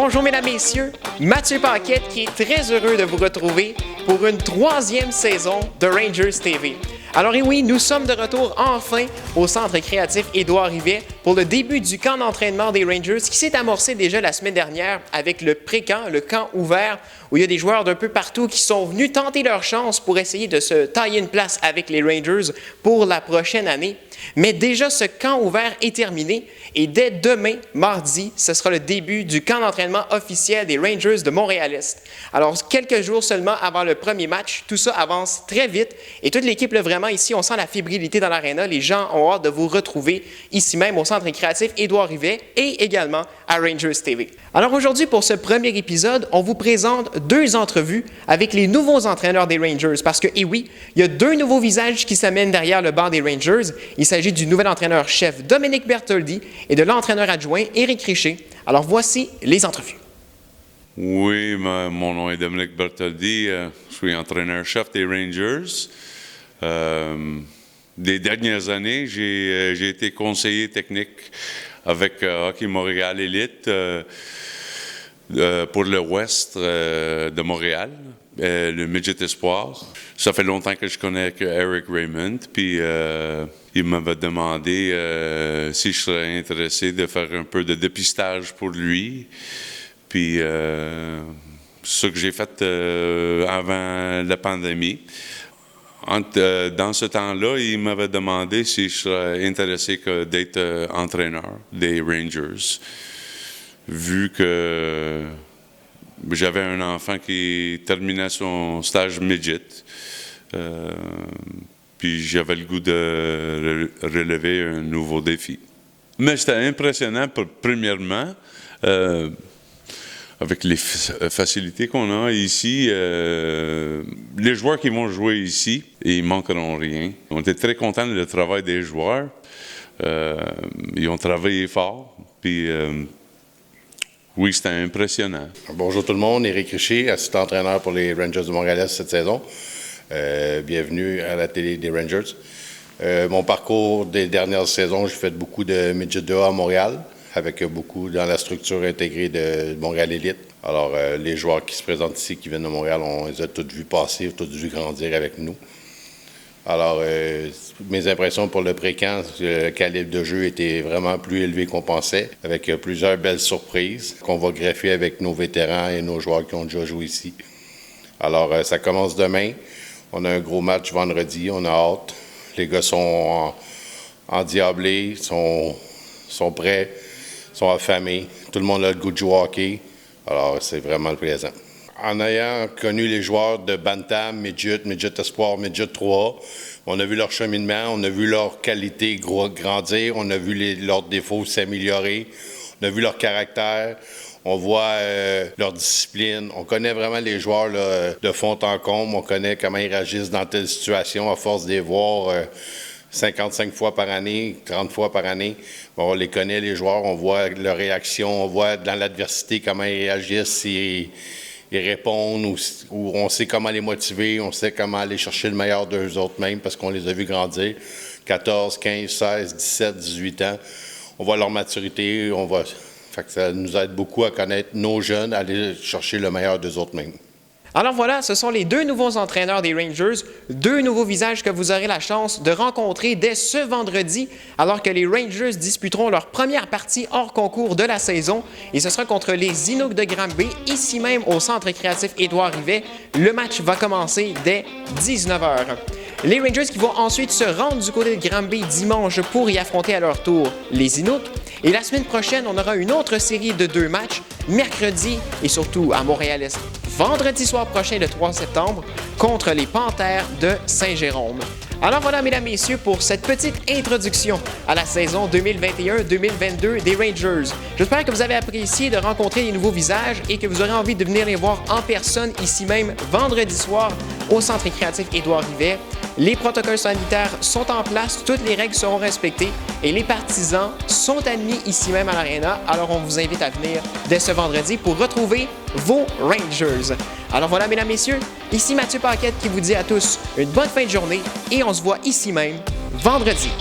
Bonjour mesdames, messieurs, Mathieu Paquette qui est très heureux de vous retrouver pour une 3e saison de Rangers TV. Alors et oui, nous sommes de retour enfin au Centre créatif Édouard Rivet pour le début du camp d'entraînement des Rangers qui s'est amorcé déjà la semaine dernière avec le pré-camp, le camp ouvert, où il y a des joueurs d'un peu partout qui sont venus tenter leur chance pour essayer de se tailler une place avec les Rangers pour la prochaine année. Mais déjà, ce camp ouvert est terminé et dès demain, mardi, ce sera le début du camp d'entraînement officiel des Rangers de Montréal-Est. Alors, quelques jours seulement avant le premier match, tout ça avance très vite et toute l'équipe, là, vraiment ici, on sent la fébrilité dans l'aréna. Les gens ont hâte de vous retrouver ici même au Centre créatif Édouard Rivet et également à Rangers TV. Alors aujourd'hui, pour ce premier épisode, on vous présente 2 entrevues avec les nouveaux entraîneurs des Rangers parce que, et oui, il y a 2 nouveaux visages qui s'amènent derrière le banc des Rangers. Il s'agit du nouvel entraîneur-chef Dominique Bertoldi et de l'entraîneur adjoint Éric Richer. Alors voici les entrevues. Oui, mon nom est Dominique Bertoldi. Je suis entraîneur-chef des Rangers. Des dernières années, j'ai été conseiller technique avec Hockey Montréal Élite pour le Ouest de Montréal, le Midget Espoir. Ça fait longtemps que je connais Eric Raymond, puis il m'avait demandé si je serais intéressé de faire un peu de dépistage pour lui. Puis c'est ce que j'ai fait avant la pandémie. Dans ce temps-là, il m'avait demandé si je serais intéressé d'être entraîneur des Rangers, vu que j'avais un enfant qui terminait son stage midget. Puis j'avais le goût de relever un nouveau défi. Mais c'était impressionnant, premièrement, avec les facilités qu'on a ici. Les joueurs qui vont jouer ici, ils manqueront rien. On était très contents du travail des joueurs. Ils ont travaillé fort, puis oui, c'était impressionnant. Bonjour tout le monde, Éric Richer, assistant entraîneur pour les Rangers de Montréal cette saison. Bienvenue à la télé des Rangers. Mon parcours des dernières saisons, j'ai fait beaucoup de midget 2A à Montréal, avec beaucoup dans la structure intégrée de Montréal Élite. Alors, les joueurs qui se présentent ici, qui viennent de Montréal, on les a tous vus passer, tous vus grandir avec nous. Alors, mes impressions pour le pré-camp, le calibre de jeu était vraiment plus élevé qu'on pensait, avec plusieurs belles surprises qu'on va greffer avec nos vétérans et nos joueurs qui ont déjà joué ici. Alors, ça commence demain. On a un gros match vendredi, on a hâte. Les gars sont endiablés, sont prêts, sont affamés. Tout le monde a le goût de jouer au hockey. Alors, c'est vraiment plaisant. En ayant connu les joueurs de Bantam, Midget Espoir, Midget 3, on a vu leur cheminement, on a vu leur qualité grandir, on a vu leurs défauts s'améliorer, on a vu leur caractère, on voit leur discipline. On connaît vraiment les joueurs là, de fond en comble, on connaît comment ils réagissent dans telle situation à force de les voir 55 fois par année, 30 fois par année. Bon, on les connaît, les joueurs, on voit leurs réactions, on voit dans l'adversité comment ils réagissent, ils répondent, ou on sait comment les motiver, on sait comment aller chercher le meilleur d'eux autres mêmes parce qu'on les a vus grandir. 14, 15, 16, 17, 18 ans. On voit leur maturité, fait que ça nous aide beaucoup à connaître nos jeunes, à aller chercher le meilleur d'eux autres mêmes. Alors voilà, ce sont les 2 nouveaux entraîneurs des Rangers, 2 nouveaux visages que vous aurez la chance de rencontrer dès ce vendredi, alors que les Rangers disputeront leur première partie hors concours de la saison, et ce sera contre les Inuks de Granby, ici même au Centre créatif Édouard Rivet. Le match va commencer dès 19h. Les Rangers qui vont ensuite se rendre du côté de Granby dimanche pour y affronter à leur tour les Inuks. Et la semaine prochaine, on aura une autre série de 2 matchs, mercredi et surtout à Montréal-Est, vendredi soir prochain, le 3 septembre, contre les Panthères de Saint-Jérôme. Alors voilà, mesdames et messieurs, pour cette petite introduction à la saison 2021-2022 des Rangers. J'espère que vous avez apprécié de rencontrer les nouveaux visages et que vous aurez envie de venir les voir en personne ici même vendredi soir au Centre créatif Édouard Rivet. Les protocoles sanitaires sont en place, toutes les règles seront respectées et les partisans sont admis ici même à l'Arena. Alors on vous invite à venir dès ce vendredi pour retrouver vos Rangers. Alors voilà, mesdames, messieurs, ici Mathieu Paquette qui vous dit à tous une bonne fin de journée et on se voit ici même vendredi.